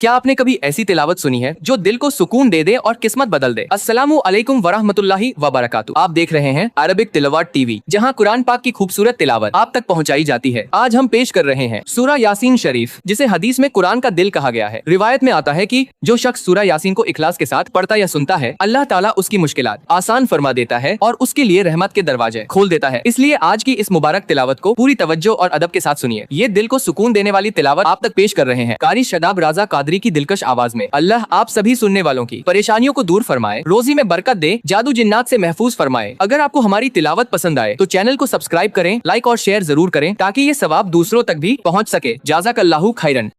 کیا آپ نے کبھی ایسی تلاوت سنی ہے جو دل کو سکون دے دے اور قسمت بدل دے؟ السلام علیکم ورحمۃ اللہ وبرکاتہ۔ آپ دیکھ رہے ہیں عربک تلاوت ٹی وی، جہاں قرآن پاک کی خوبصورت تلاوت آپ تک پہنچائی جاتی ہے۔ آج ہم پیش کر رہے ہیں سورہ یاسین شریف، جسے حدیث میں قرآن کا دل کہا گیا ہے۔ روایت میں آتا ہے کہ جو شخص سورہ یاسین کو اخلاص کے ساتھ پڑھتا یا سنتا ہے، اللہ تعالیٰ اس کی مشکلات آسان فرما دیتا ہے اور اس کے لیے رحمت کے دروازے کھول دیتا ہے۔ اس لیے آج کی اس مبارک تلاوت کو پوری توجہ اور ادب کے ساتھ سنیے۔ یہ دل کو سکون دینے والی تلاوت آپ تک پیش کر رہے ہیں قاری شاداب رضا قادری کی دلکش آواز میں۔ اللہ آپ سبھی سننے والوں کی پریشانیوں کو دور فرمائے، روزی میں برکت دے، جادو جنات سے محفوظ فرمائے۔ اگر آپ کو ہماری تلاوت پسند آئے تو چینل کو سبسکرائب کریں، لائک اور شیئر ضرور کریں تاکہ یہ ثواب دوسروں تک بھی پہنچ سکے۔ جزاک اللہ خیرن۔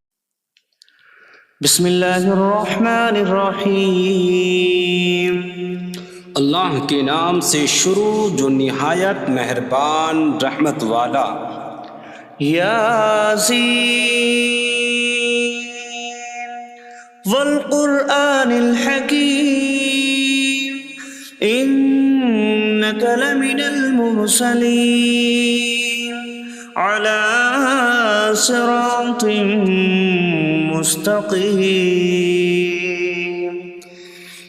بسم اللہ الرحمن الرحیم۔ اللہ کے نام سے شروع جو نہایت مہربان رحمت والا۔ یاسین والقرآن الحکیم انک لمن المرسلین علی صراط مستقیم۔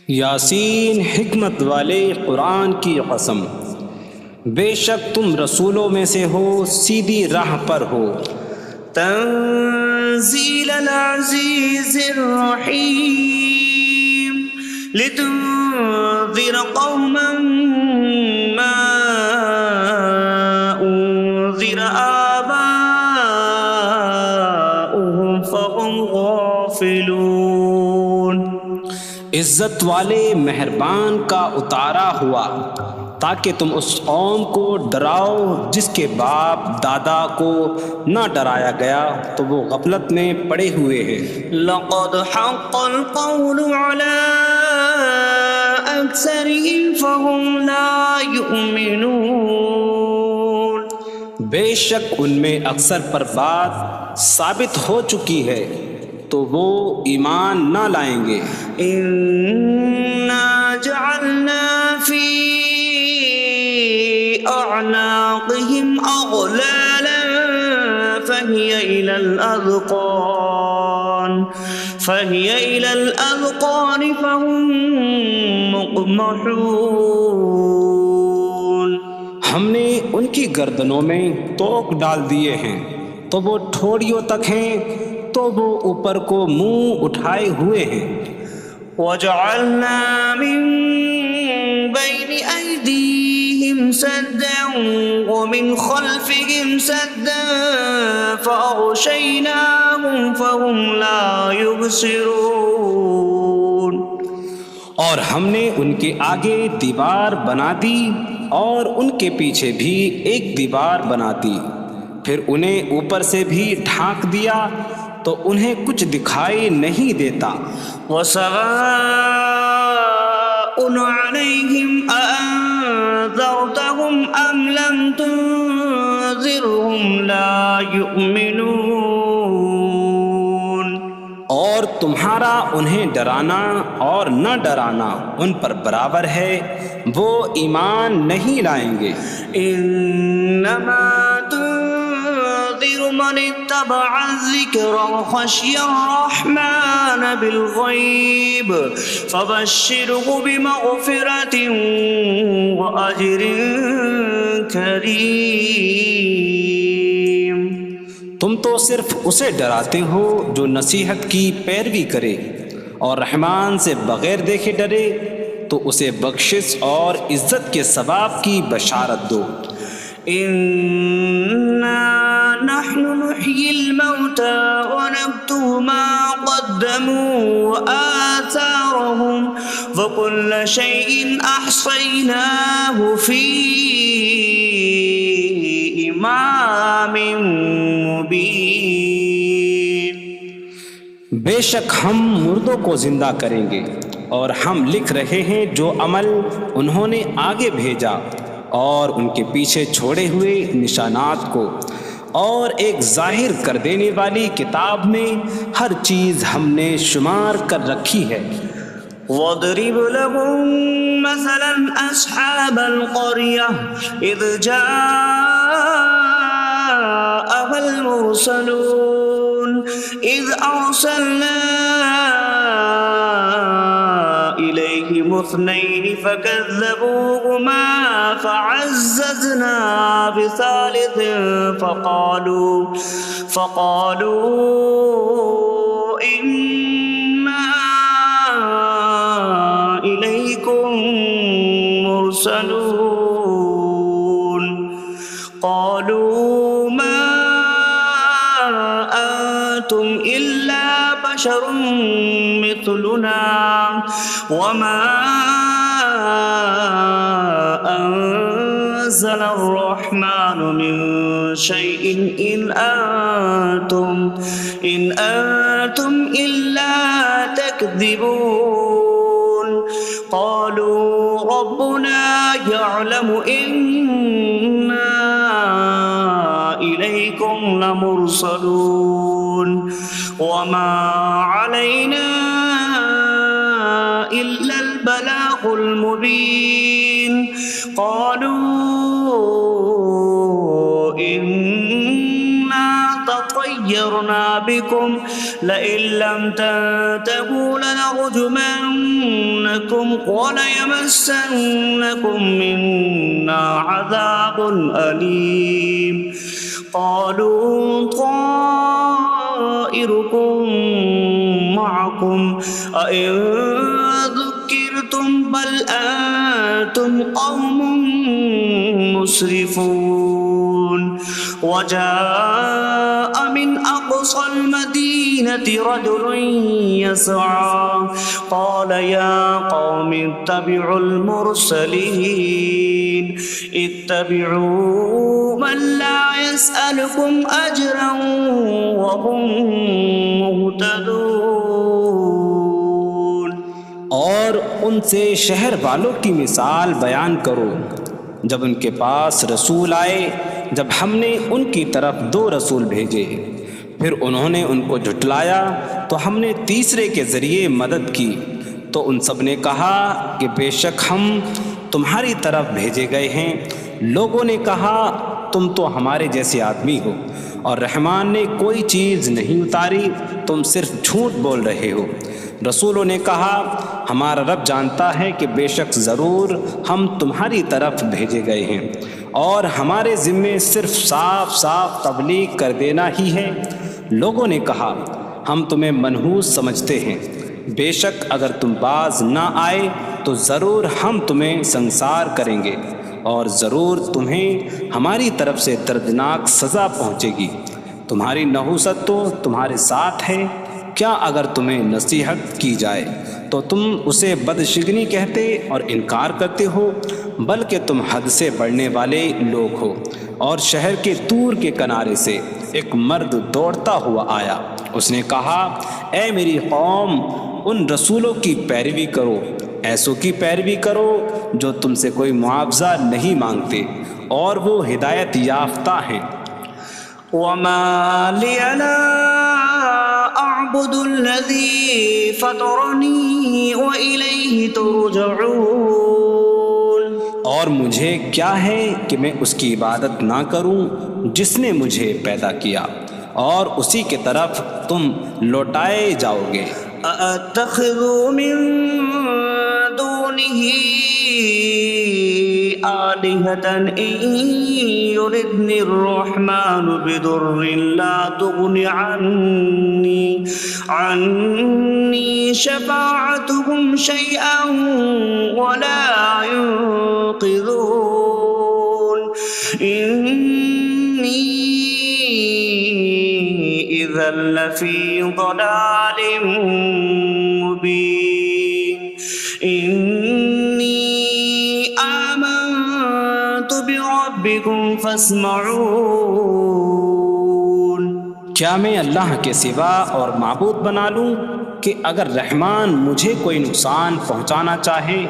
یاسین حکمت والے قرآن کی قسم، بے شک تم رسولوں میں سے ہو، سیدھی راہ پر ہو۔ تنزیل العزیز الرحیم لتنذر قوما ما انذر آباؤهم فهم غافلون۔ عزت والے مہربان کا اتارا ہوا تاکہ تم اس قوم کو ڈراؤ جس کے باپ دادا کو نہ ڈرایا گیا تو وہ غفلت میں پڑے ہوئے ہیں۔ لقد حق القول على اکثرهم فهم لا يؤمنون۔ بے شک ان میں اکثر پر بات ثابت ہو چکی ہے تو وہ ایمان نہ لائیں گے۔ انا جعلنا فی اعناقهم اغلالا فهي الى الاذقان فهم مقمحون۔ ہم نے ان کی گردنوں میں توق ڈال دیے ہیں تو وہ ٹھوڑیوں تک ہیں، تو وہ اوپر کو منہ اٹھائے ہوئے ہیں۔ وَجَعَلْنَا مِن بَيْنِ أَيْدِيهِمْ سَدًّا وَمِنْ خَلْفِهِمْ سَدًّا فَأَغْشَيْنَاهُمْ فَهُمْ لَا يُبْصِرُونَ۔ اور ہم نے ان کے آگے دیوار بنا دی اور ان کے پیچھے بھی ایک دیوار بنا دی، پھر انہیں اوپر سے بھی ڈھانک دیا تو انہیں کچھ دکھائی نہیں دیتا۔ وَسَوَاءٌ عَلَيْهِمْ أَأَنذَرْتَهُمْ أَمْ لَمْ تُنذِرْهُمْ لَا يُؤْمِنُونَ۔ اور تمہارا انہیں ڈرانا اور نہ ڈرانا ان پر برابر ہے، وہ ایمان نہیں لائیں گے۔ انما تنذر من اتبع الذکر وخشی الرحمن بالغیب فبشرہ بمغفرۃ واجر کریم۔ تم تو صرف اسے ڈراتے ہو جو نصیحت کی پیروی کرے اور رحمان سے بغیر دیکھے ڈرے، تو اسے بخشش اور عزت کے ثواب کی بشارت دو۔ اِنَّا نَحْنُ نُحْيِي الْمَوْتَى وَنَكْتُبُ مَا قَدَّمُوا وَآثَارَهُمْ وَكُلَّ شَيْءٍ أَحْصَيْنَاهُ فِي إِمَامٍ مُبِينٍ۔ بے شک ہم مردوں کو زندہ کریں گے اور ہم لکھ رہے ہیں جو عمل انہوں نے آگے بھیجا اور ان کے پیچھے چھوڑے ہوئے نشانات کو، اور ایک ظاہر کر دینے والی کتاب میں ہر چیز ہم نے شمار کر رکھی ہے۔ وَاضْرِبْ لَهُم مَّثَلًا أَصْحَابَ الْقَرْيَةِ إِذْ جَاءَهَا الْمُرْسَلُونَ إِذْ أَرْسَلْنَا اثنين فكذبوهما فعززنا بثالث فقالوا إنا إليكم مرسلون قالوا ما أنتم إلا بشر مثلنا وما أنزل الرحمن من شيء إن أنتم إلا تكذبون قالوا ربنا يعلم إنا إليكم لمرسلون وما علينا إلا البلاغ المبين قالوا إنا تطيرنا بكم لئن لم تنتهوا لنرجمنكم وليمسنكم منا عذاب أليم قالوا طائركم معكم أئن ذكرتم بل أنتم قوم مسرفون وجاء من أقصى المدينة رجل يسعى قال يا قوم اتبعوا المرسلين اتبعوا من لا يسألكم أجرا وهم مهتدون۔ اور ان سے شہر والوں کی مثال بیان کرو جب ان کے پاس رسول آئے، جب ہم نے ان کی طرف 2 رسول بھیجے، پھر انہوں نے ان کو جھٹلایا تو ہم نے تیسرے کے ذریعے مدد کی، تو ان سب نے کہا کہ بے شک ہم تمہاری طرف بھیجے گئے ہیں۔ لوگوں نے کہا تم تو ہمارے جیسے آدمی ہو اور رحمان نے کوئی چیز نہیں اتاری، تم صرف جھوٹ بول رہے ہو۔ رسولوں نے کہا ہمارا رب جانتا ہے کہ بے شک ضرور ہم تمہاری طرف بھیجے گئے ہیں اور ہمارے ذمے صرف صاف صاف تبلیغ کر دینا ہی ہے۔ لوگوں نے کہا ہم تمہیں منحوس سمجھتے ہیں، بے شک اگر تم باز نہ آئے تو ضرور ہم تمہیں سنسار کریں گے اور ضرور تمہیں ہماری طرف سے دردناک سزا پہنچے گی۔ تمہاری نحوست تو تمہارے ساتھ ہے، کیا اگر تمہیں نصیحت کی جائے تو تم اسے بدشگنی کہتے اور انکار کرتے ہو؟ بلکہ تم حد سے بڑھنے والے لوگ ہو۔ اور شہر کے دور کے کنارے سے ایک مرد دوڑتا ہوا آیا، اس نے کہا اے میری قوم، ان رسولوں کی پیروی کرو، ایسوں کی پیروی کرو جو تم سے کوئی معاوضہ نہیں مانگتے اور وہ ہدایت یافتہ ہیں۔ وما لي لا أعبد الذي فطرني وإليه ترجعون۔ اور مجھے کیا ہے کہ میں اس کی عبادت نہ کروں جس نے مجھے پیدا کیا اور اسی کی طرف تم لوٹائے جاؤ گے۔ أأتخذ من دونه آلهة إن يردني الرحمن بضر لا تغن عني شفاعتهم شيئا ولا ينقذون إني إذا لفي ضلال مبين إني آمنت بربكم فاسمعون۔ کیا میں اللہ کے سوا اور معبود بنا لوں کہ اگر رحمان مجھے کوئی نقصان پہنچانا چاہے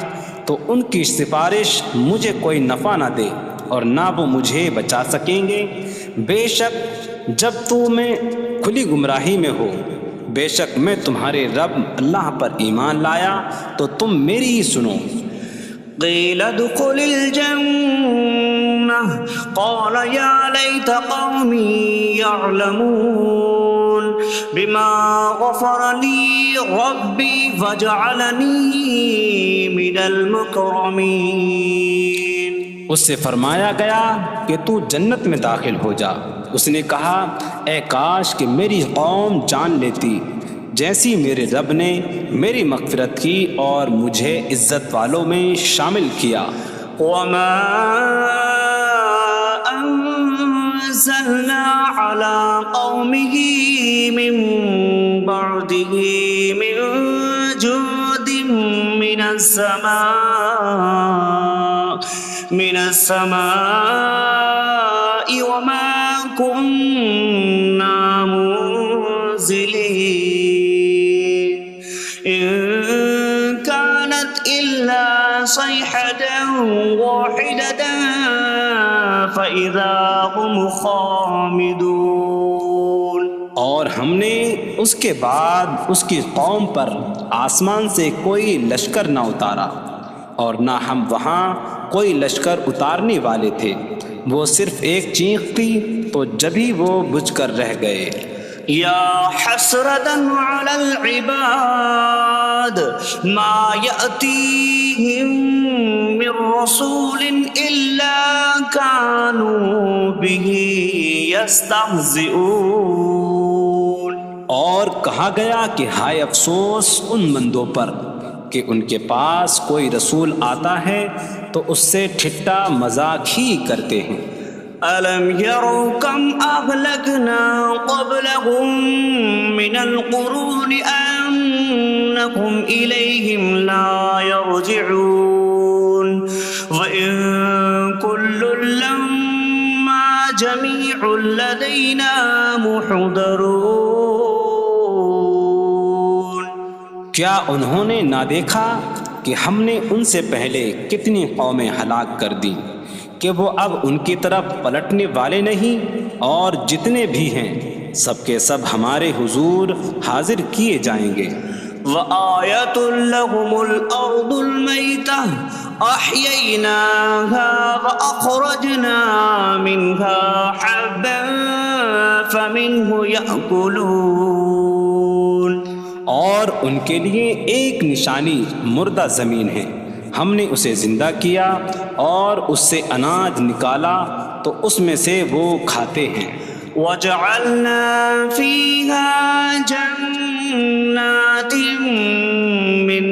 تو ان کی سفارش مجھے کوئی نفع نہ دے اور نہ وہ مجھے بچا سکیں گے؟ بے شک جب میں کھلی گمراہی میں ہو، بے شک میں تمہارے رب اللہ پر ایمان لایا تو تم میری ہی سنو۔ قيل ادخل الجنة قال يا ليت قومي يعلمون بما غفر لي ربي فاجعلني من المكرمين. اس سے فرمایا گیا کہ تو جنت میں داخل ہو جا. اس نے کہا اے کاش کہ میری قوم جان لیتی جیسی میرے رب نے میری مغفرت کی اور مجھے عزت والوں میں شامل کیا. وما أنزلنا على قومه من بعده من جود من السماء وما كنا منزلين إن كانت إلا صيحة واحدة فإذا هم خامدون. اور ہم نے اس کے بعد اس کی قوم پر آسمان سے کوئی لشکر نہ اتارا اور نہ ہم وہاں کوئی لشکر اتارنے والے تھے. وہ صرف ایک چیخ تھی تو جبھی وہ بجھ کر رہ گئے. يا حسرة على العباد ما يأتيهم من رسول إلا كانوا به يستهزئون. اور کہا گیا کہ ہائے افسوس ان بندوں پر کہ ان کے پاس کوئی رسول آتا ہے تو اس سے ٹھٹا مذاق ہی کرتے ہیں. ألم يروا كم أهلكنا قبلهم من القرون أنهم إليهم لا يرجعون وإن كل لما جميع لدينا محضرون. کیا انہوں نے نہ دیکھا کہ ہم نے ان سے پہلے کتنی قومیں ہلاک کر دیں کہ وہ اب ان کی طرف پلٹنے والے نہیں، اور جتنے بھی ہیں سب کے سب ہمارے حضور حاضر کیے جائیں گے. وآية لهم الأرض الميتة أحييناها وأخرجنا منها حبا فمنه يأكلون. اور ان کے لیے ایک نشانی مردہ زمین ہے، ہم نے اسے زندہ کیا اور اس سے اناج نکالا تو اس میں سے وہ کھاتے ہیں. وجعلنا فيها جنات من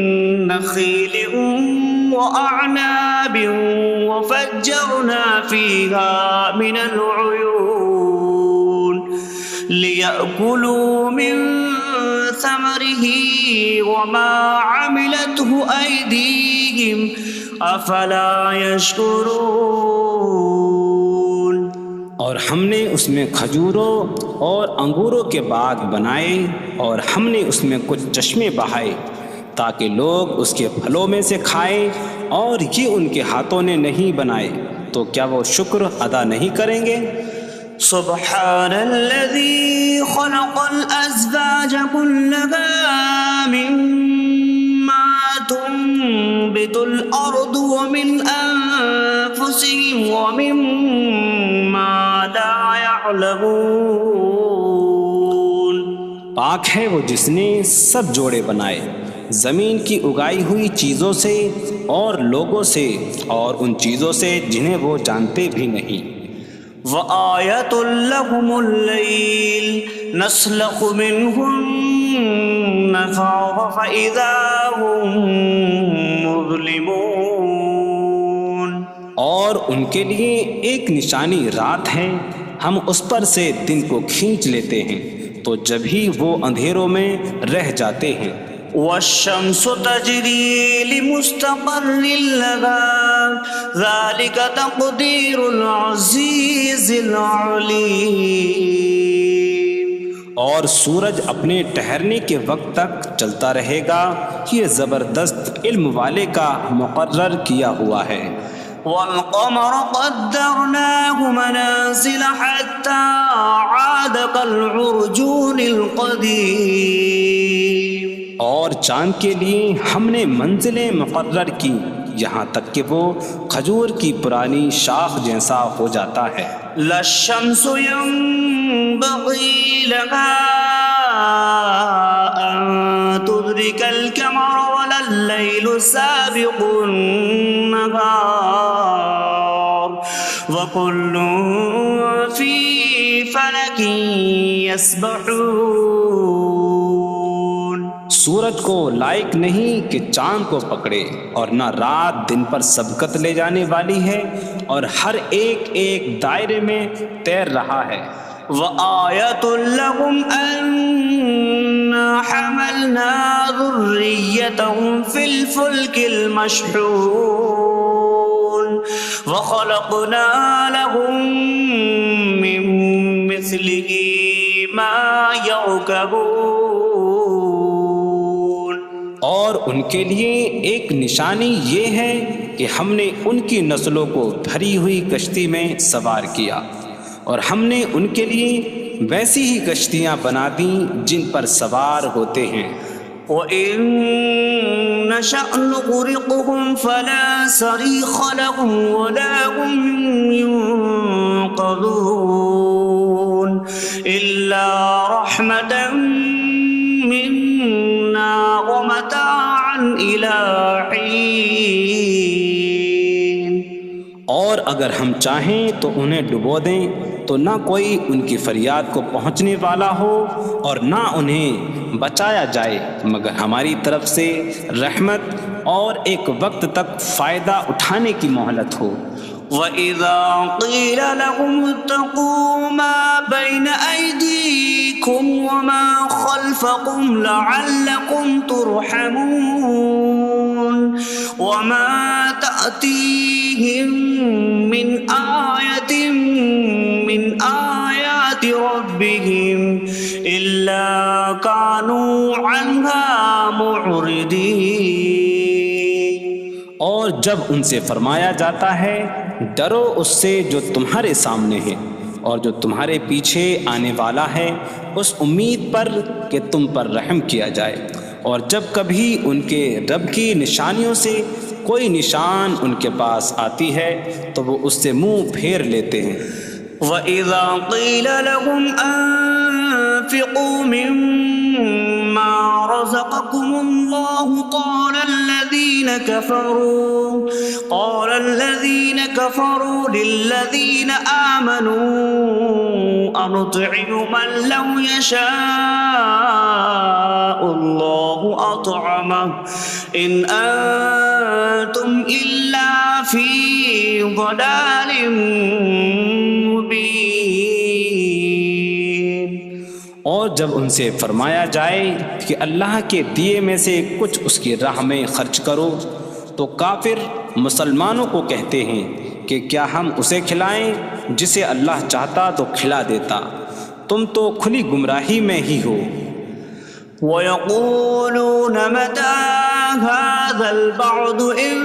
نخيل وأعناب وفجرنا فيها من العيون ليأكلوا من ثمره وما عملته أيديهم أفلا يشكرون. اور ہم نے اس میں کھجوروں اور انگوروں کے باغ بنائے اور ہم نے اس میں کچھ چشمے بہائے تاکہ لوگ اس کے پھلوں میں سے کھائیں، اور یہ ان کے ہاتھوں نے نہیں بنائے تو کیا وہ شکر ادا نہیں کریں گے؟ سبحان الذي خلق الأزواج كلها مما تنبت الأرض ومن أنفسهم ومما لا يعلمون. پاک ہے وہ جس نے سب جوڑے بنائے زمین کی اگائی ہوئی چیزوں سے اور لوگوں سے اور ان چیزوں سے جنہیں وہ جانتے بھی نہیں. وآية لهم الليل نسلخ منه النهار فإذا هم مظلمون. اور ان کے لیے ایک نشانی رات ہے، ہم اس پر سے دن کو کھینچ لیتے ہیں تو جب ہی وہ اندھیروں میں رہ جاتے ہیں. والشمس تجري لمستقر لها ذلك تقدير العزيز العليم. اور سورج اپنے ٹھہرنے کے وقت تک چلتا رہے گا، یہ زبردست علم والے کا مقرر کیا ہوا ہے. والقمر قدرناه منازل حتى عاد كالعرجون القديم. اور چاند کے لیے ہم نے منزلیں مقرر کی یہاں تک کہ وہ کھجور کی پرانی شاخ جیسا ہو جاتا ہے. لا الشمس ينبغي لها أن تدرك القمر ولا الليل سابق النهار وكل في فلك يسبحون۔ سورج کو لائق نہیں کہ چاند کو پکڑے، اور نہ رات دن پر سبقت لے جانے والی ہے، اور ہر ایک ایک دائرے میں تیر رہا ہے۔ وآية لهم أنا حملنا ذريتهم في الفلك المشحون وخلقنا لهم من مثله ما يركبون۔ اور ان کے لیے ایک نشانی یہ ہے کہ ہم نے ان کی نسلوں کو بھری ہوئی کشتی میں سوار کیا، اور ہم نے ان کے لیے ویسی ہی کشتیاں بنا دیں جن پر سوار ہوتے ہیں۔ وَإِن نَّشَأْ نُغْرِقْهُمْ فَلَا صَرِيخَ لَهُمْ وَلَا هُمْ يُنقَذُونَ إِلَّا رَحْمَةً مِّنَّا وَمَتَاعًا إِلَىٰ حِينٍ۔ اور اگر ہم چاہیں تو انہیں ڈبو دیں تو نہ کوئی ان کی فریاد کو پہنچنے والا ہو، اور نہ انہیں بچایا جائے مگر ہماری طرف سے رحمت اور ایک وقت تک فائدہ اٹھانے کی مہلت ہو۔ وَإِذَا قِيلَ لَهُمُ اتَّقُوا مَا بَيْنَ أَيْدِيكُمْ وَمَا خَلْفَكُمْ لَعَلَّكُمْ تُرْحَمُونَ وَمَا تَأْتِيهِم مِّنْ آيَةٍ مِّنْ آيَاتِ رَبِّهِمْ إِلَّا كَانُوا عَنْهَا مُعْرِضِينَ۔ اور جب ان سے فرمایا جاتا ہے ڈرو اس سے جو تمہارے سامنے ہے اور جو تمہارے پیچھے آنے والا ہے، اس امید پر کہ تم پر رحم کیا جائے، اور جب کبھی ان کے رب کی نشانیوں سے کوئی نشان ان کے پاس آتی ہے تو وہ اس سے منہ پھیر لیتے ہیں۔ وَإِذَا قِيلَ لَهُمْ أَنفِقُوا مِمَّا رَزَقَكُمُ اللَّهُ قَالَ الَّذِينَ كَفَرُوا لِلَّذِينَ آمَنُوا أَنُطْعِمُ مَن لَّوْ يَشَاءُ اللَّهُ أَطْعَمَهُ إِنْ أَنتُمْ إِلَّا فِي ضَلَالٍ مبین۔ اور جب ان سے فرمایا جائے کہ اللہ کے دیے میں سے کچھ اس کی راہ میں خرچ کرو تو کافر مسلمانوں کو کہتے ہیں کہ کیا ہم اسے کھلائیں جسے اللہ چاہتا تو کھلا دیتا، تم تو کھلی گمراہی میں ہی ہو۔ وَيَقُولُونَ مَتَىٰ هَٰذَا الْوَعْدُ إِن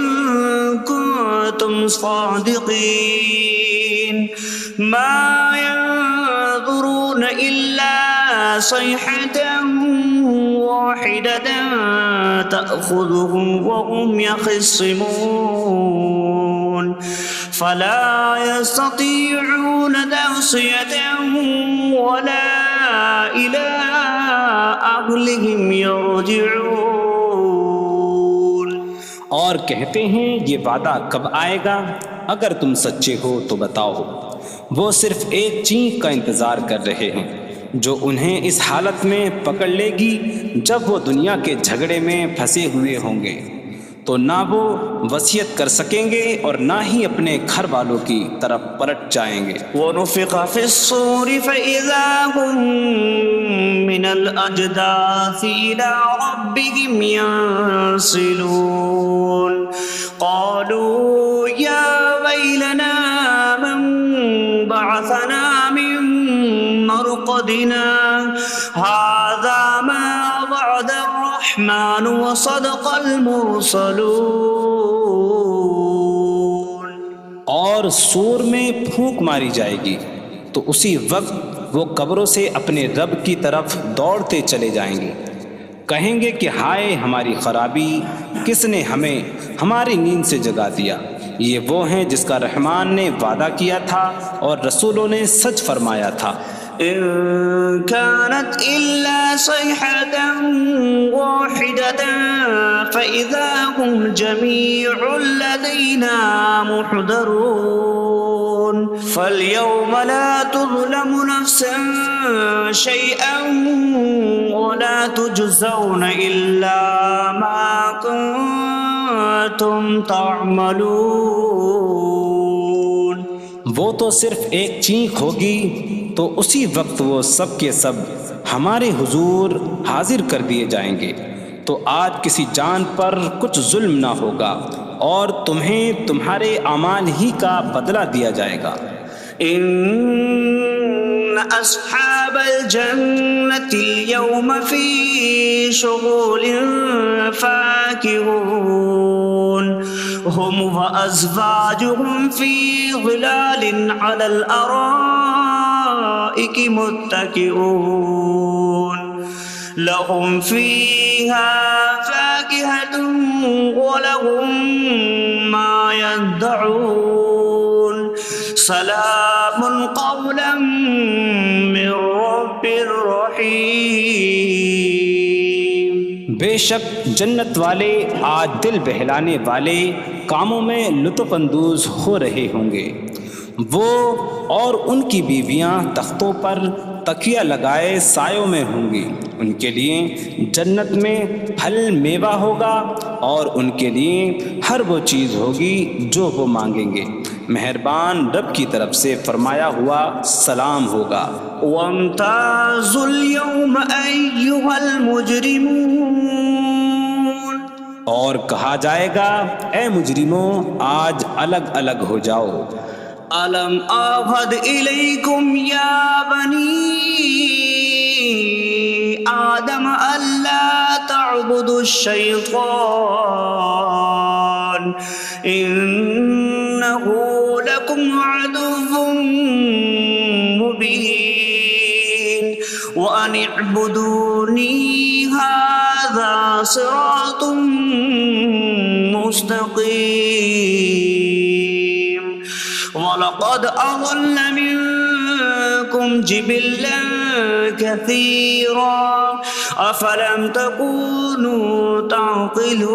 كُنتُمْ صَادِقِينَ مَا يَنظُرُونَ إِلَّا صَيْحَةً وَاحِدَةً تَأْخُذُهُمْ وَهُمْ يَخِصِّمُونَ فَلَا يَسْتَطِيعُونَ تَوْصِيَةً وَلَا إِلَىٰ أَهْلِهِمْ يَرْجِعُونَ۔ اور کہتے ہیں یہ وعدہ کب آئے گا؟ اگر تم سچے ہو تو بتاؤ۔ وہ صرف ایک چینک کا انتظار کر رہے ہیں جو انہیں اس حالت میں پکڑ لے گی جب وہ دنیا کے جھگڑے میں پھنسے ہوئے ہوں گے، تو نہ وہ وصیت کر سکیں گے اور نہ ہی اپنے گھر والوں کی طرف پلٹ جائیں گے۔ وَنُفِخَ فِي الصُّورِ فَإِذَا هُم مِّنَ الْأَجْدَاثِ إِلَىٰ رَبِّهِمْ يَنسِلُونَ قَالُوا يَا وَيْلَنَا مَن بَعَثَنَا مِن مَّرْقَدِنَا هَٰذَا مَا وَعَدَ الرَّحْمَٰنُ وَصَدَقَ الْمُرْسَلُونَ۔ اور سور میں پھونک ماری جائے گی تو اسی وقت وہ قبروں سے اپنے رب کی طرف دوڑتے چلے جائیں گے، کہیں گے کہ ہائے ہماری خرابی، کس نے ہمیں ہماری نیند سے جگا دیا۔ یہ وہ ہیں جس کا رحمان نے وعدہ کیا تھا اور رسولوں نے سچ فرمایا تھا۔ إن كانت إلا صيحة واحدة فإذا هم جميع لدينا محضرون فاليوم لا تظلم نفس شيئا ولا تجزون إلا ما كنتم تعملون. وہ تو صرف ایک چینخ ہوگی تو اسی وقت وہ سب کے سب ہمارے حضور حاضر کر دیے جائیں گے. تو آج کسی جان پر کچھ ظلم نہ ہوگا اور تمہیں تمہارے اعمال ہی کا بدلہ دیا جائے گا. إن أصحاب الجنة اليوم في شغل فاكهون هم وأزواجهم في ظلال على الأرائك متكئون لهم فيها فاكهة ولهم ما يدعون سلام قولا من رب رحیم. بے شک جنت والے آج دل بہلانے والے کاموں میں لطف اندوز ہو رہے ہوں گے. وہ اور ان کی بیویاں تختوں پر تکیہ لگائے سایوں میں ہوں گی. ان کے لیے جنت میں پھل میوہ ہوگا اور ان کے لیے ہر وہ چیز ہوگی جو وہ مانگیں گے. مہربان رب کی طرف سے فرمایا ہوا سلام ہوگا. وامتازوا اليوم أيها المجرمون. اور کہا جائے گا اے مجرموں آج الگ الگ ہو جاؤ. ألم أعهد إليكم يا بني آدم ألا تعبدوا الشيطان إنه لكم عدو مبين وأن اعبدوني هذا صراط مستقيم. وَلَقَدْ أَضَلَّ مِنكُمْ جِبِلًّا كَثِيرًا أَفَلَمْ تَكُونُوا تَعْقِلُونَ.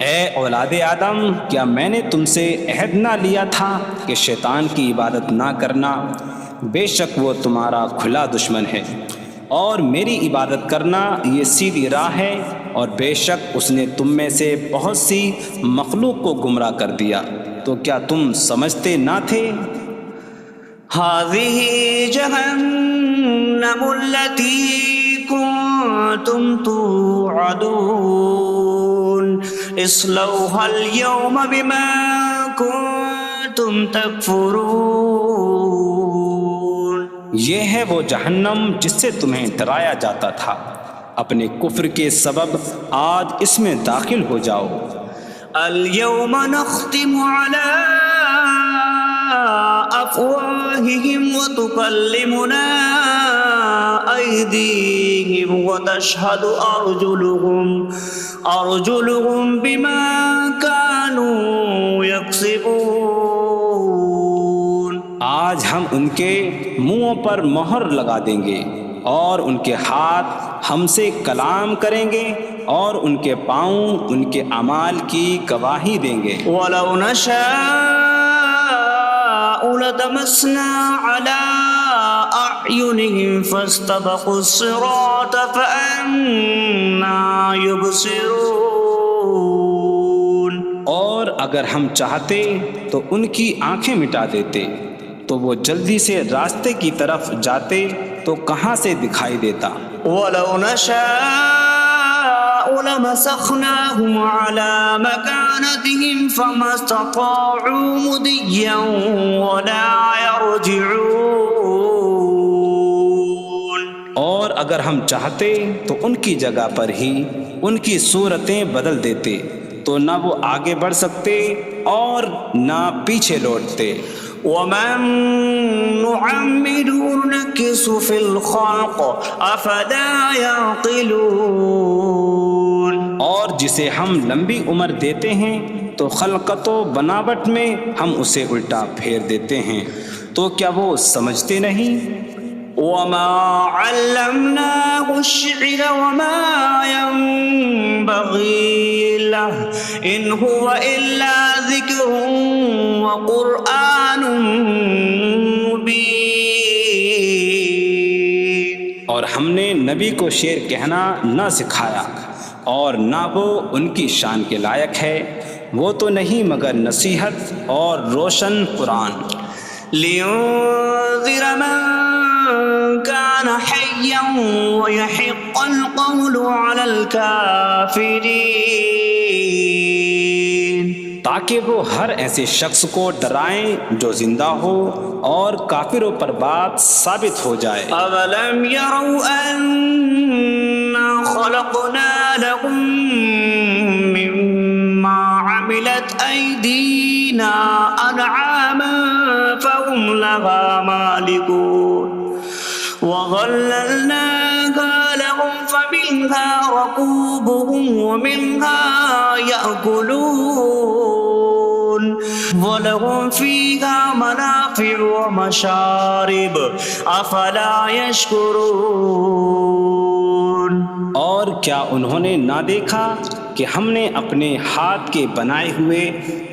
اے اولاد آدم کیا میں نے تم سے عہد نہ لیا تھا کہ شیطان کی عبادت نہ کرنا؟ بے شک وہ تمہارا کھلا دشمن ہے اور میری عبادت کرنا یہ سیدھی راہ ہے. اور بے شک اس نے تم میں سے بہت سی مخلوق کو گمراہ کر دیا. تو کیا تم سمجھتے نہ تھے؟ هذه جهنم التي كنتم توعدون اصلوها اليوم بما كنتم تكفرون. یہ ہے وہ جہنم جس سے تمہیں ڈرایا جاتا تھا. اپنے کفر کے سبب آج اس میں داخل ہو جاؤ. اليوم نختم على أفواههم وتكلمنا أيديهم وتشهد أرجلهم بما كانوا يكسبون. آج ہم ان کے منہوں پر مہر لگا دیں گے اور ان کے ہاتھ ہم سے کلام کریں گے اور ان کے پاؤں ان کے اعمال کی گواہی دیں گے. وَلَوْ نَشَاءُ لَطَمَسْنَا عَلَىٰ أَعْيُنِهِمْ فَاسْتَبَقُوا الصِّرَاطَ فَأَنَّىٰ يُبْصِرُونَ. اور اگر ہم چاہتے تو ان کی آنکھیں مٹا دیتے تو وہ جلدی سے راستے کی طرف جاتے تو کہاں سے دکھائی دیتا. وَلَوْ نَشَاءُ لَمَسَخْنَاهُمْ عَلَىٰ مَكَانَتِهِمْ فَمَا اسْتَطَاعُوا مُضِيًّا وَلَا يَرْجِعُونَ. اور اگر ہم چاہتے تو ان کی جگہ پر ہی ان کی صورتیں بدل دیتے تو نہ وہ آگے بڑھ سکتے اور نہ پیچھے لوٹتے. وَمَن نُعَمِّرْهُ نُنَكِّسْهُ فِي الْخَلْقِ أَفَلَا يَعْقِلُونَ. اور جسے ہم لمبی عمر دیتے ہیں تو خلقت و بناوٹ میں ہم اسے الٹا پھیر دیتے ہیں. تو کیا وہ سمجھتے نہیں؟ وما علمناه الشعر وما ينبغي له إن هو إلا ذكر وقرآن مبين. اور ہم نے نبی کو شعر کہنا نہ سکھایا اور نہ وہ ان کی شان کے لائق ہے، وہ تو نہیں مگر نصیحت اور روشن قرآن. لينذر من كان حيا ويحق القول على الكافرين. تاکہ وہ ہر ایسے شخص کو ڈرائیں جو زندہ ہو اور کافروں پر بات ثابت ہو جائے. أولم يروا أنا خلقنا لهم مما عملت أيدينا أنعاما فهم لها مالكون وظللناها لهم فمنها ركوبهم ومنها يأكلون ولهم فيها منافع ومشارب أفلا يشكرون. اور کیا انہوں نے نہ دیکھا کہ ہم نے اپنے ہاتھ کے بنائے ہوئے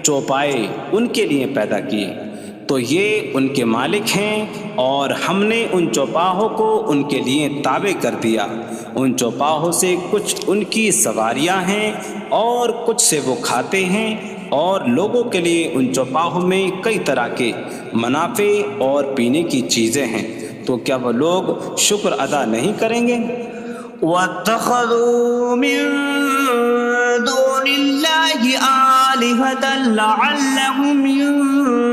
چوپائے ان کے لیے پیدا کیے، تو یہ ان کے مالک ہیں، اور ہم نے ان چوپاہوں کو ان کے لیے تابع کر دیا. ان چوپاہوں سے کچھ ان کی سواریاں ہیں اور کچھ سے وہ کھاتے ہیں، اور لوگوں کے لیے ان چوپاہوں میں کئی طرح کے منافع اور پینے کی چیزیں ہیں. تو کیا وہ لوگ شکر ادا نہیں کریں گے؟ واتخذوا من دون الله آلهة لعلهم ينصرون.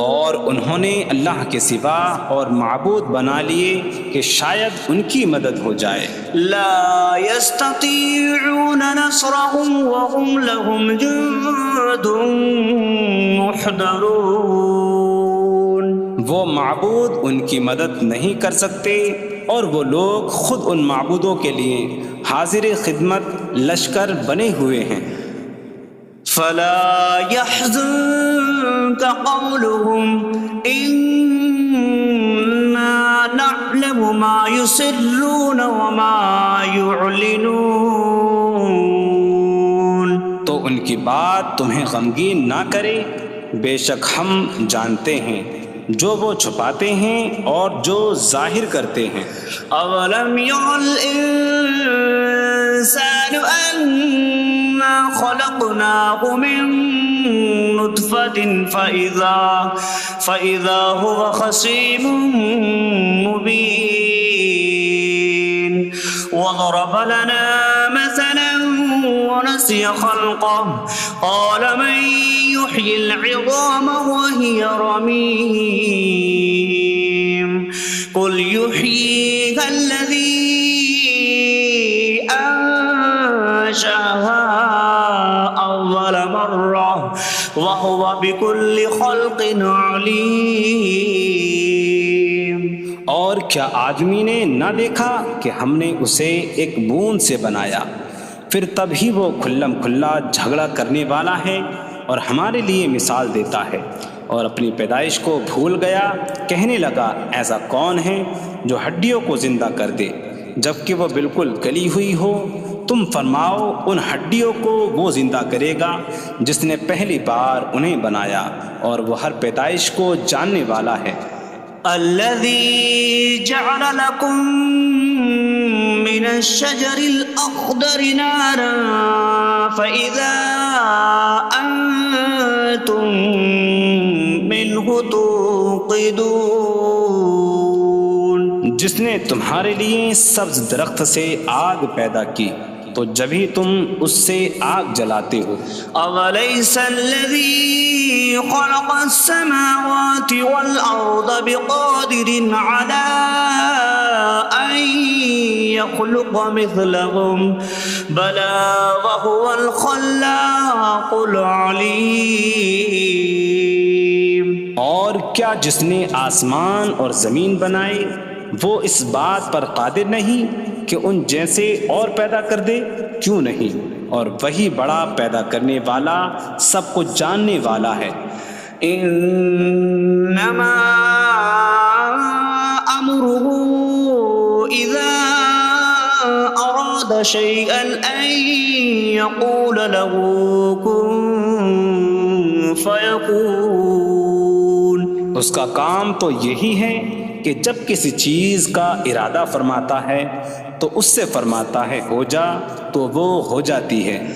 اور انہوں نے اللہ کے سوا اور معبود بنا لیے کہ شاید ان کی مدد ہو جائے. لا يستطيعون نصرهم وهم لهم جند محضرون. وہ معبود ان کی مدد نہیں کر سکتے، اور وہ لوگ خود ان معبودوں کے لیے حاضر خدمت لشکر بنے ہوئے ہیں. فلا يحزنك قولهم إنا نعلم ما يسرون وما يعلنون. تو ان کی بات تمہیں غمگین نہ کرے، بے شک ہم جانتے ہیں جو وہ چھپاتے ہیں اور جو ظاہر کرتے ہیں. أولم ير الإنسان أنا خلقناه من نطفة فإذا هو خصيم مبين. وضرب لنا مثلا ونسي خلقه قال من يحيي العظام وهي رميم قل يحييها الذي أنشأها أول مرة وهو بكل خلق عليم. اور کیا آدمی نے نہ دیکھا کہ ہم نے اسے ایک بوند سے بنایا، پھر تب ہی وہ کھلم کھلا جھگڑا کرنے والا ہے اور ہمارے لیے مثال دیتا ہے. اور اپنی پیدائش کو بھول گیا، کہنے لگا ایسا کون ہے جو ہڈیوں کو زندہ کر دے جبکہ وہ بالکل گلی ہوئی ہو؟ تم فرماؤ ان ہڈیوں کو وہ زندہ کرے گا جس نے پہلی بار انہیں بنایا، اور وہ ہر پیدائش کو جاننے والا ہے. الذي جعل لكم من الشجر الأخضر نارا فإذا أنتم منه توقدون. جس نے تمہارے لیے سبز درخت سے آگ پیدا کی تو جبھی تم اس سے آگ جلاتے ہو. أوليس الذي خلق السماوات والأرض بقادر على أن يخلق مثلهم بلى وهو الخلاق العليم. اور کیا جس نے آسمان اور زمین بنائے وہ اس بات پر قادر نہیں کہ ان جیسے اور پیدا کر دے؟ کیوں نہیں، اور وہی بڑا پیدا کرنے والا، سب کو جاننے والا ہے. إنما أمره إذا أراد شيئا أن يقول له كن فيكون. اس کا کام تو یہی ہے کہ جب کسی چیز کا ارادہ فرماتا ہے تو اس سے فرماتا ہے ہو جا تو وہ ہو جاتی ہے.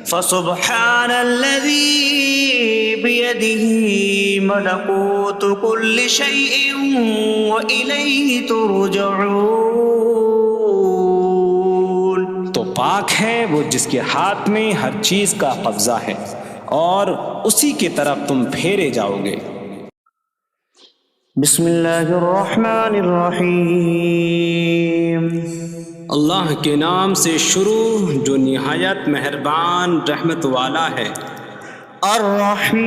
فسبحان الذي بيده ملكوت كل شيء وإليه ترجعون. تو پاک ہے وہ جس کے ہاتھ میں ہر چیز کا قبضہ ہے اور اسی کی طرف تم پھیرے جاؤ گے. بسم اللہ الرحمن الرحیم. اللہ کے نام سے شروع جو نہایت مہربان رحمت والا ہے. الرحمن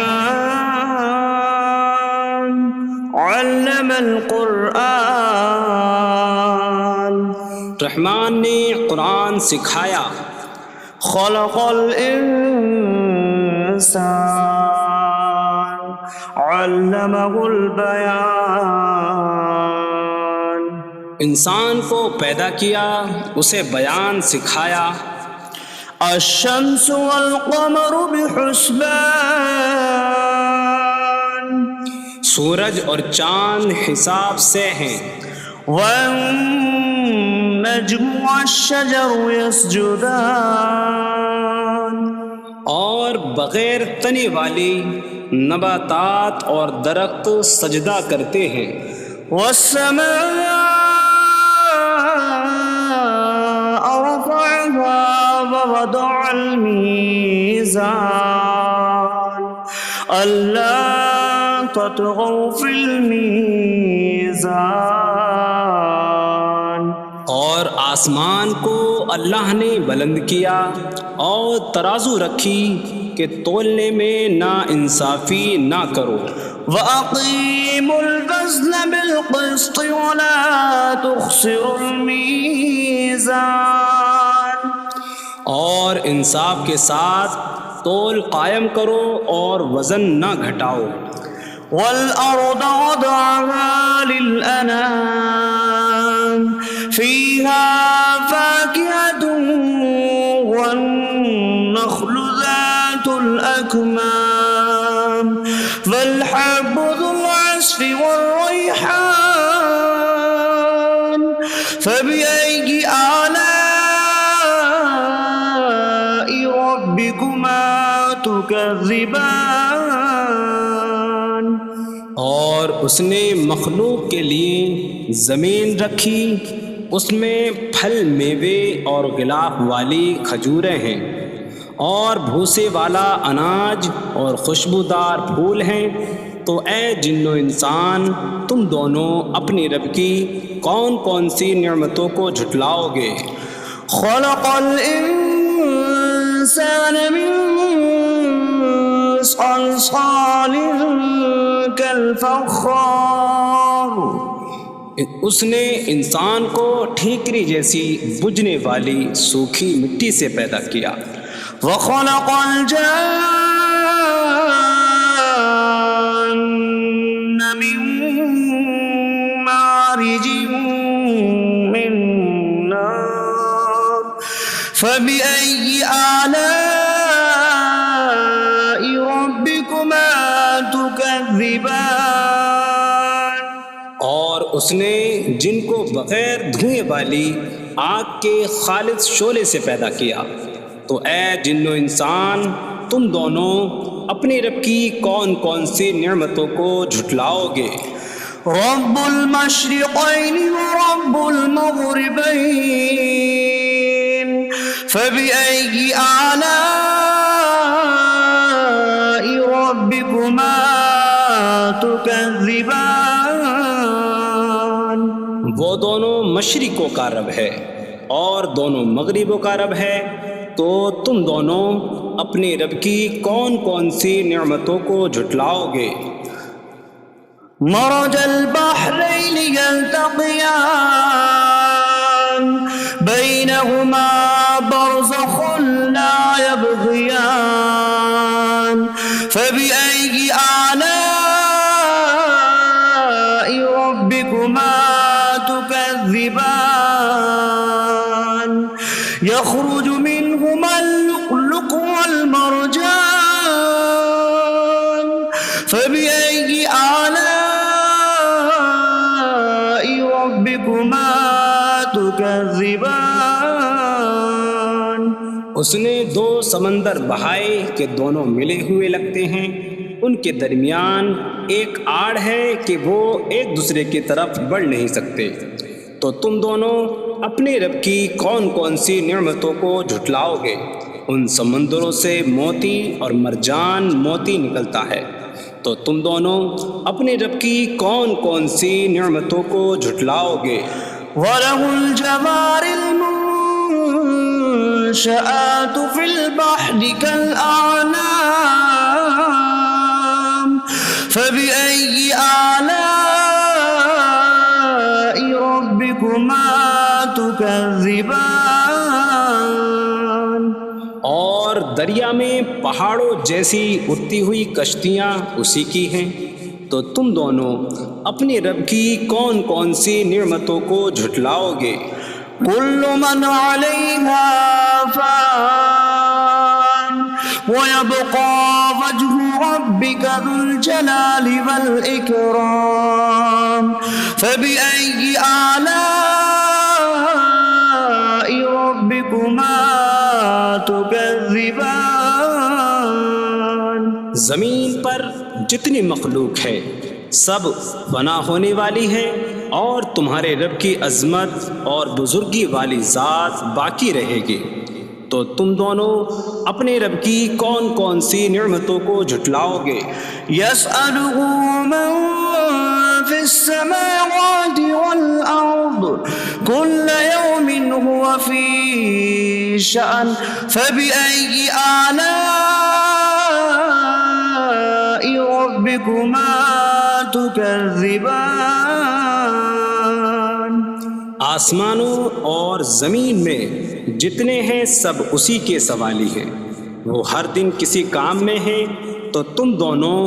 علم القرآن. رحمان نے قرآن سکھایا. خلق الانسان علمہ البیان. انسان کو پیدا کیا اسے بیان سکھایا. الشمس والقمر بحسبان. سورج اور چاند حساب سے ہیں. والنجم والشجر يسجدان. اور بغیر تنے والی نباتات اور درخت سجدہ کرتے ہیں. والسماء رفعها ووضع الميزان ألا تطغوا في الميزان. اور آسمان کو اللہ نے بلند کیا اور ترازو رکھی کہ تولنے میں نا انصافی نہ کرو. وَأَقِيمُوا الْوَزْنَ بِالْقِسْطِ وَلَا تُخْسِرُوا الْمِيزَانَ. اور انصاف کے ساتھ تول قائم کرو اور وزن نہ گھٹاؤ. وَالْأَرْضَ وَضَعَهَا لِلْأَنَامِ فِيهَا فَاكِهَةٌ وَالنَّخْلُ ذَاتُ الْأَكْمَامِ وَالْحَبُّ ذُو الْعَصْفِ وَالرَّيْحَانُ فَبِأَيِّ آلَاءِ رَبِّكُمَا تُكَذِّبَانِ. اور اس نے مخلوق کے لیے زمین رکھی، اس میں پھل میوے اور غلاف والی کھجوریں ہیں اور بھوسے والا اناج اور خوشبودار پھول ہیں. تو اے جن و انسان تم دونوں اپنی رب کی کون کون سی نعمتوں کو جھٹلاؤ گے. خلق الانسان من صلصال کالفخار. اس نے انسان کو ٹھیکری جیسی بجھنے والی سوکھی مٹی سے پیدا کیا. وخلق الجان من مارج من نار فبأي آلاء ربكما تكذبان. اور اس نے جن کو بغیر دھوئیں والی آگ کے خالص شعلے سے پیدا کیا. تو اے جن و انسان تم دونوں اپنے رب کی کون کون سی نعمتوں کو جھٹلاؤ گے. رب المشرقين ورب المغربين فبأي آلاء ربكما تكذبان. وہ دونوں مشرقوں کا رب ہے اور دونوں مغربوں کا رب ہے. تو تم دونوں اپنے رب کی کون کون سی نعمتوں کو جھٹلاؤ گے. مرج البحرين يلتقيان بينهما برزخ لا يبغيان فبأي آلاء يخرج منهما اللؤلؤ والمرجان فبأي آلاء ربكما تكذبان. اس نے دو سمندر بہائے کہ دونوں ملے ہوئے لگتے ہیں، ان کے درمیان ایک آڑ ہے کہ وہ ایک دوسرے کی طرف بڑھ نہیں سکتے، تو تم دونوں اپنے رب کی کون کون سی نعمتوں کو جھٹلاؤ گے؟ ان سمندروں سے موتی اور مرجان موتی نکلتا ہے، تو تم دونوں اپنے رب کی کون کون سی نعمتوں کو جھٹلاؤ گے؟ وَلَهُ الْجَوَارِ الْمُنشَآتُ فِي الْبَحْرِ كَالْأَعْلَامِ فَبِأَيِّ آلَاءِ رَبِّكُمَا تُكَذِّبَانِ. اور دریا میں پہاڑوں جیسی اڑتی ہوئی کشتیاں اسی کی ہیں، تو تم دونوں اپنے رب کی کون کون سی نعمتوں کو جھٹلاؤ گے؟ كل من عليها فان ويبقى وجه ربك ذو الجلال والإكرام فبأي آلاء ربكما تكذبان. زمین پر جتنی مخلوق ہے سب فنا ہونے والی ہے، اور تمہارے رب کی عظمت اور بزرگی والی ذات باقی رہے گی، تو تم دونوں اپنے رب کی کون کون سی نعمتوں کو جھٹلاؤ گے؟ يسأله من في السماوات والأرض كل يوم هو في شأن فبأي آلاء ربكما تكذبان. آسمانوں اور زمین میں جتنے ہیں سب اسی کے سوالی ہیں، وہ ہر دن کسی کام میں ہیں، تو تم دونوں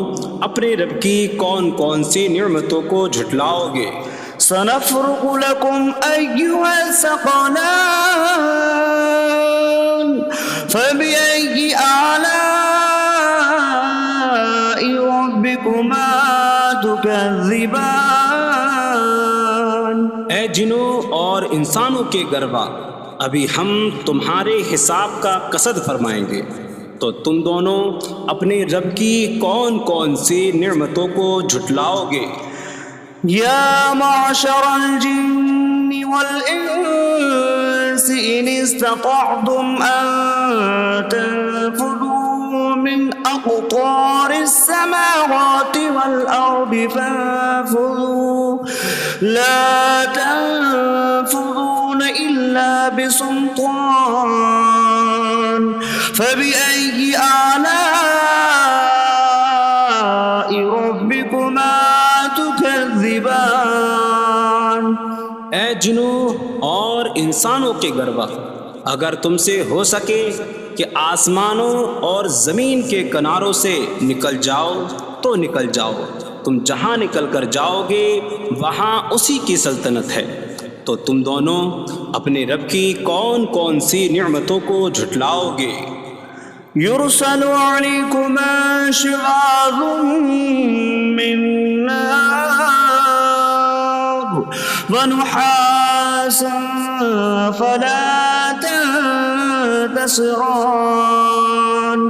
اپنے رب کی کون کون سی نعمتوں کو جھٹلاؤ گے؟ سنفرغ لكم أيها الثقلان فبأي آلاء ربكما تكذبان. اے جنوں اور انسانوں کے گروہ، ابھی ہم تمہارے حساب کا قصد فرمائیں گے، تو تم دونوں اپنے رب کی کون کون سی نعمتوں کو جھٹلاؤ گے؟ يا معشر الجن والإنس إن استطعتم أن تنفذوا من أقطار السماوات والأرض فانفذوا لا تنفذون إلا بسلطان فبأي آلاء ربكما تكذبان. اے جنوں اور انسانوں کے گروہ، اگر تم سے ہو سکے کہ آسمانوں اور زمین کے کناروں سے نکل جاؤ تو نکل جاؤ، تم جہاں نکل کر جاؤ گے وہاں اسی کی سلطنت ہے، تو تم دونوں اپنے رب کی کون کون سی نعمتوں کو جھٹلاؤ گے؟ يرسل عليكما شواظ من نار ونحاس فلا تنتصران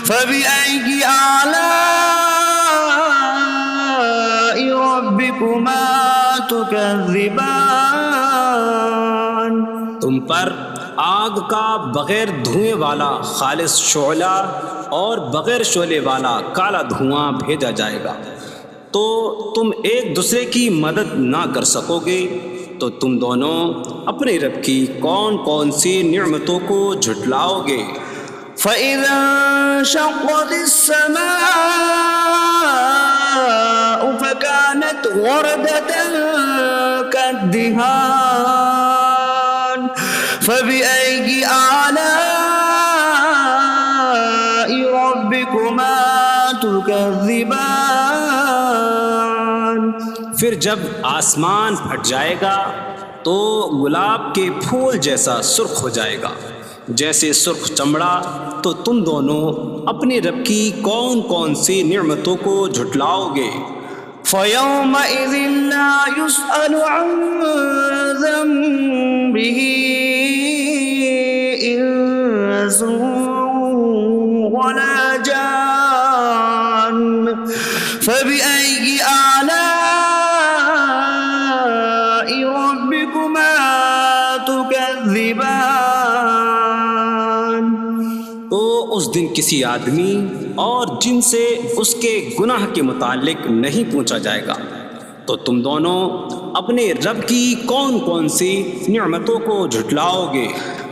فبأي آلاء ربكما تكذبان. تم پر آگ کا بغیر دھوئیں والا خالص شعلہ اور بغیر شعلے والا کالا دھواں بھیجا جائے گا، تو تم ایک دوسرے کی مدد نہ کر سکو گے، تو تم دونوں اپنے رب کی کون کون سی نعمتوں کو جھٹلاؤ گے؟ فإذا انشقت السماء فكانت وردة كالدهان فبأي آلاء ربكما تكذبان. پھر جب آسمان پھٹ جائے گا تو گلاب کے پھول جیسا سرخ ہو جائے گا جیسے سرخ چمڑا۔ تو تم دونوں اپنے رب کی کون کون سی نعمتوں کو جھٹلاؤ گے؟ فَيَوْمَئِذٍ لَا يُسْأَلُ عَنْ ذَنبِهِ إِنسٌ وَلَا جَانٌ فَبِأَيِّ آلَاءِ رَبِّكُمَا تُكَذِّبَانِ۔ تو اس دن کسی آدمی اور جن سے اس کے گناہ کے متعلق نہیں پوچھا جائے گا۔ تو تم دونوں اپنے رب کی کون کون سی نعمتوں کو جھٹلاؤ گے؟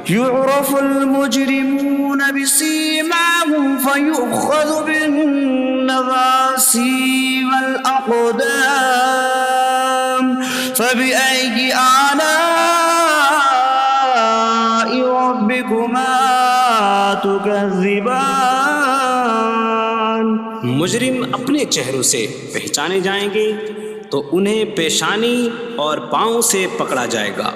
يعرف المجرمون بسيماهم فيؤخذ بالنواصي والأقدام فبأي آلاء ربكما تكذبان۔ مجرم اپنے چہروں سے پہچانے جائیں گے تو انہیں پیشانی اور پاؤں سے پکڑا جائے گا۔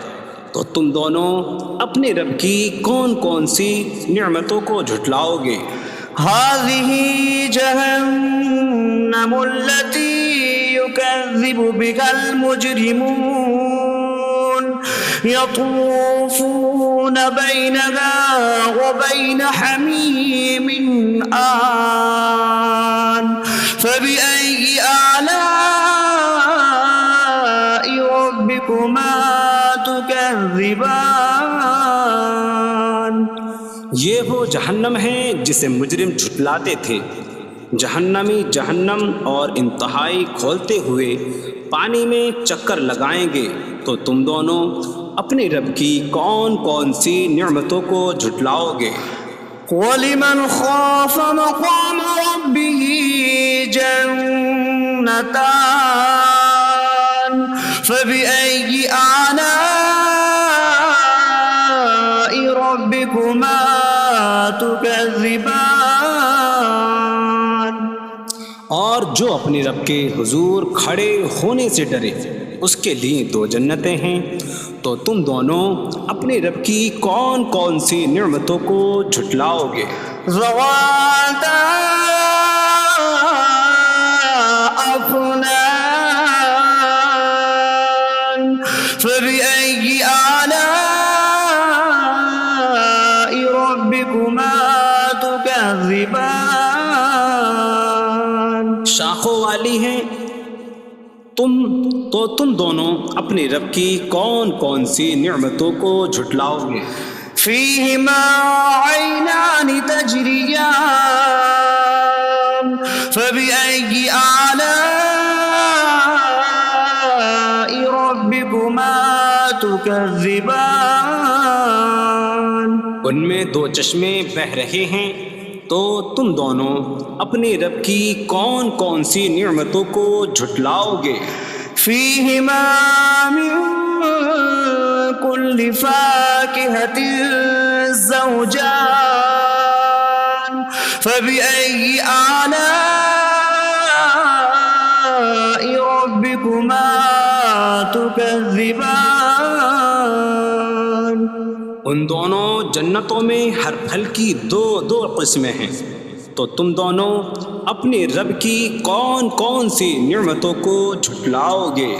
تو تم دونوں اپنے رب کی کون کون سی نعمتوں کو جھٹلاؤ گے؟ هذه جهنم التي يكذب بها المجرمون يطوفون بينها وبين حميم آن فبأي آلاء ربكما تكذبان۔ یہ وہ جہنم ہے جسے مجرم جھٹلاتے تھے۔ جہنمی جہنم اور انتہائی کھولتے ہوئے پانی میں چکر لگائیں گے۔ تو تم دونوں اپنے رب کی کون کون سی نعمتوں کو جھٹلاؤ گے؟ وَلِمَنْ خَافَ مَقَامَ رَبِّهِ جَنَّتَانِ فَبِأَيِّ آلَاءِ رَبِّكُمَا تُكَذِّبَانِ۔ اور جو اپنے رب کے حضور کھڑے ہونے سے ڈرے اس کے لیے دو جنتیں ہیں۔ تو تم دونوں اپنے رب کی کون کون سی نعمتوں کو جھٹلاؤ گے؟ ذواتا أفنان فبأي آلاء ربكما تكذبان۔ شاخوں والی ہیں تم دونوں اپنے رب کی کون کون سی نعمتوں کو جھٹلاؤ گے؟ فيهما عينان تجريان فبأي آلاء ربكما تكذبان۔ ان میں دو چشمے بہہ رہے ہیں۔ تو تم دونوں اپنے رب کی کون کون سی نعمتوں کو جھٹلاؤ گے؟ فيهما من كل فاكهة زوجان فبأي آلاء ربكما تكذبان۔ ان دونوں جنتوں میں ہر پھل کی دو دو قسمیں ہیں۔ تو تم دونوں اپنے رب کی کون کون سی نعمتوں کو جھٹلاؤ گے؟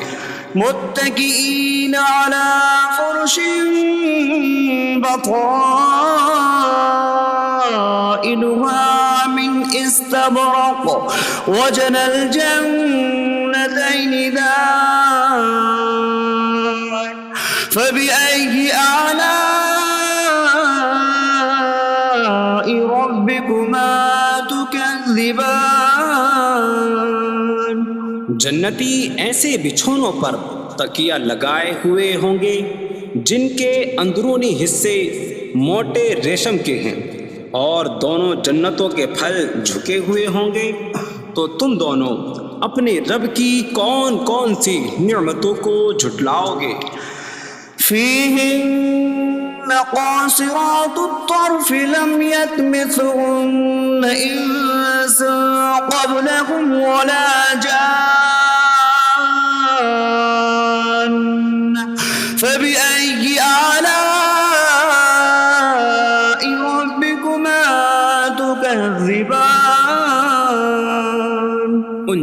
متكئين على فرش بطائنها من استبرق وجنى الجنتين دان فبأي آلاء ربكما تكذبان۔ جنتی ایسے بچھونوں پر تکیہ لگائے ہوئے ہوں گے جن کے اندرونی حصے موٹے ریشم کے ہیں، اور دونوں جنتوں کے پھل جھکے ہوئے ہوں گے۔ تو تم دونوں اپنے رب کی کون کون سی نعمتوں کو جھٹلاؤ گے؟ فيهن قاصرات الطرف لم يطمثهن إنس قبلهم ولا جان فبأي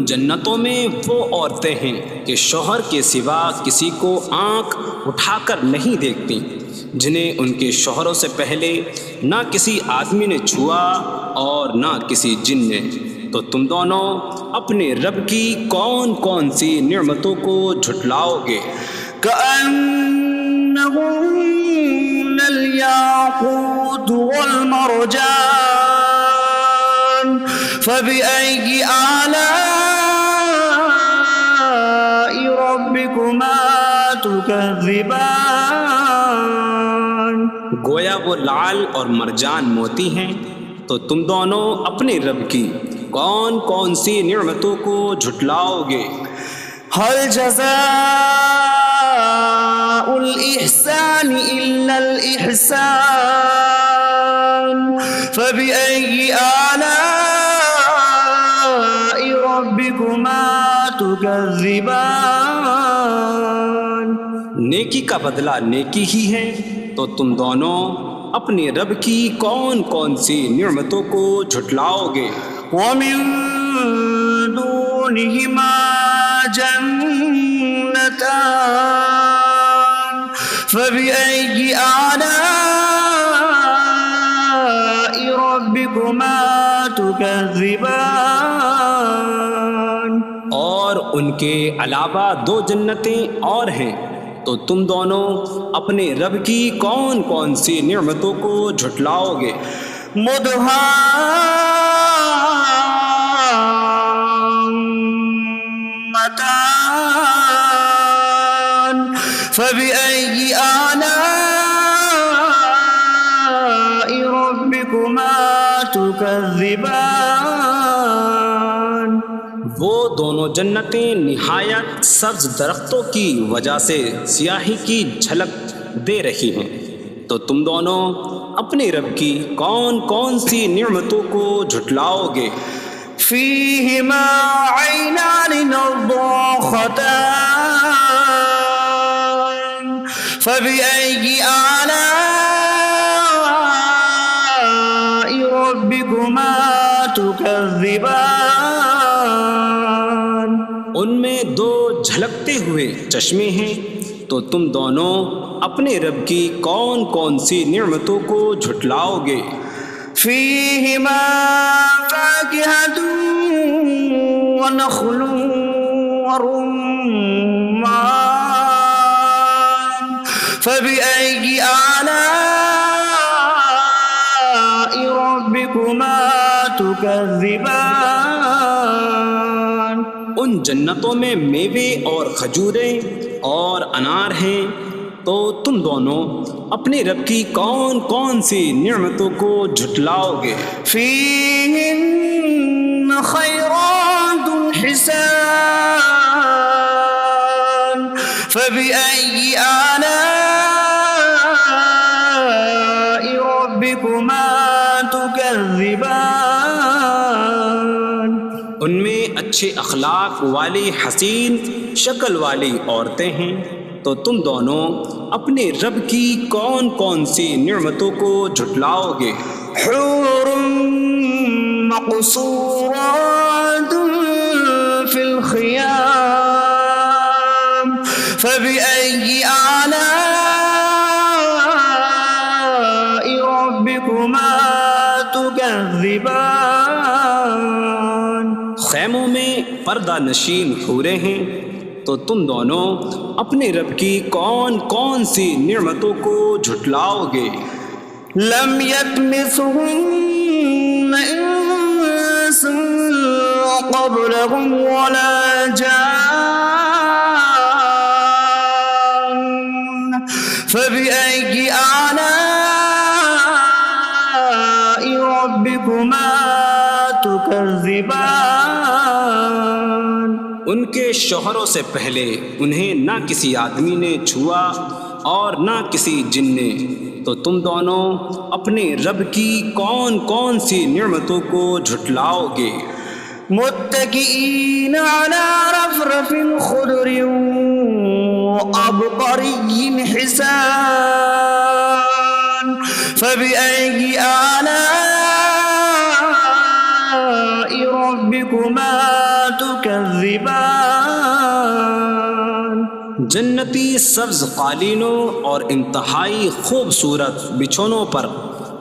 جنتوں میں وہ عورتیں ہیں کہ شوہر کے سوا کسی کو آنکھ اٹھا کر نہیں دیکھتی، جنہیں ان کے شوہروں سے پہلے نہ کسی آدمی نے چھوا اور نہ کسی جن نے۔ تو تم دونوں اپنے رب کی کون کون سی نعمتوں کو جھٹلاؤ گے؟ كأنهن الياقوت والمرجان فبأي آلاء ربكما تكذبان؟ گویا وہ لعل اور مرجان موتی ہیں۔ تو تم دونوں اپنے رب کی کون کون سی نعمتوں کو جھٹلاؤ گے؟ هل جزاء الإحسان إلا الإحسان فبأي آلاء ربكما تكذبان؟ نیکی کا بدلہ نیکی ہی ہے، تو تم دونوں اپنے رب کی کون کون سی نعمتوں کو جھٹلاؤ گے؟ ومن دونهما جنتان فبأي آلاء ربكما تكذبان؟ اور ان کے علاوہ دو جنتیں اور ہیں، تو تم دونوں اپنے رب کی کون کون سی نعمتوں کو جھٹلاؤ گے؟ مدهامتان فبأي آلاء ربكما تكذبان؟ وہ دونوں جنتیں نہایت سبز درختوں کی وجہ سے سیاہی کی جھلک دے رہی ہیں، تو تم دونوں اپنے رب کی کون کون سی نعمتوں کو جھٹلاؤ گے؟ فيهما عينان نضاختان فبأي آلاء ربكما تكذبان؟ ان میں دو جھلکتے ہوئے چشمے ہیں، تو تم دونوں اپنے رب کی کون کون سی نعمتوں کو جھٹلاؤ گے؟ فيهما فاكهة ونخل ورمان فبأي آلاء ربكما تكذبان؟ ان جنتوں میں میوے اور کھجوریں اور انار ہیں، تو تم دونوں اپنے رب کی کون کون سی نعمتوں کو جھٹلاؤ گے؟ فيهن خيرات حسان فبأي آلاء ربكما تكذبان؟ ان میں اچھے اخلاق والی حسین شکل والی عورتیں ہیں، تو تم دونوں اپنے رب کی کون کون سی نعمتوں کو جھٹلاؤ گے؟ حور مقصورات في الخيام فبأي آلاء ربكما تكذبان؟ خیموں میں پردہ نشین حوریں ہیں، تو تم دونوں اپنے رب کی کون کون سی نعمتوں کو جھٹلاؤ گے؟ لم يطمثهن انس قبلهم ولا جان فبأي آلاء ربكما تكذبان؟ ان کے شوہروں سے پہلے انہیں نہ کسی آدمی نے چھوا اور نہ کسی جن نے، تو تم دونوں اپنے رب کی کون کون سی نعمتوں کو جھٹلاؤ گے؟ متكئين على رفرف خضر وعبقري حسان فبأي آلاء ربكما تكذبان؟ تكذبان جنتی سبز قالینوں اور انتہائی خوبصورت بچھونوں پر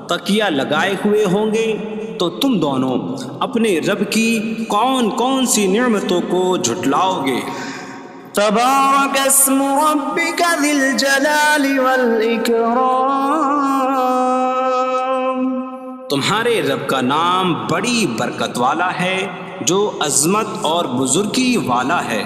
تکیہ لگائے ہوئے ہوں گے، تو تم دونوں اپنے رب کی کون کون سی نعمتوں کو جھٹلاؤ گے؟ تبارك اسم ربك ذي الجلال والإكرام تمہارے رب کا نام بڑی برکت والا ہے، جو عظمت اور بزرگی والا ہے۔